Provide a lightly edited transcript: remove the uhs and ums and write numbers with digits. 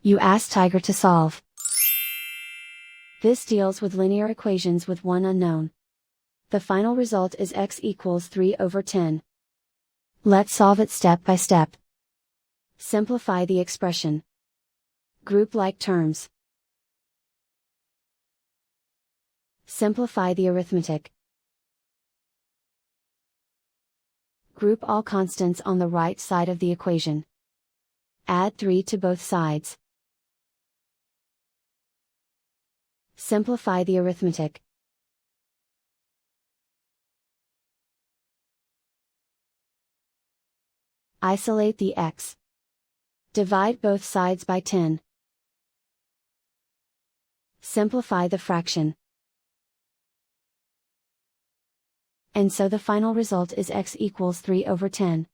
You ask Tiger to solve. This deals with linear equations with one unknown. The final result is x equals 3/10. Let's solve it step by step. Simplify the expression. Group like terms. Simplify the arithmetic. Group all constants on the right side of the equation. Add 3 to both sides. Simplify the arithmetic. Isolate the x. Divide both sides by 10. Simplify the fraction. And so the final result is x equals 3/10.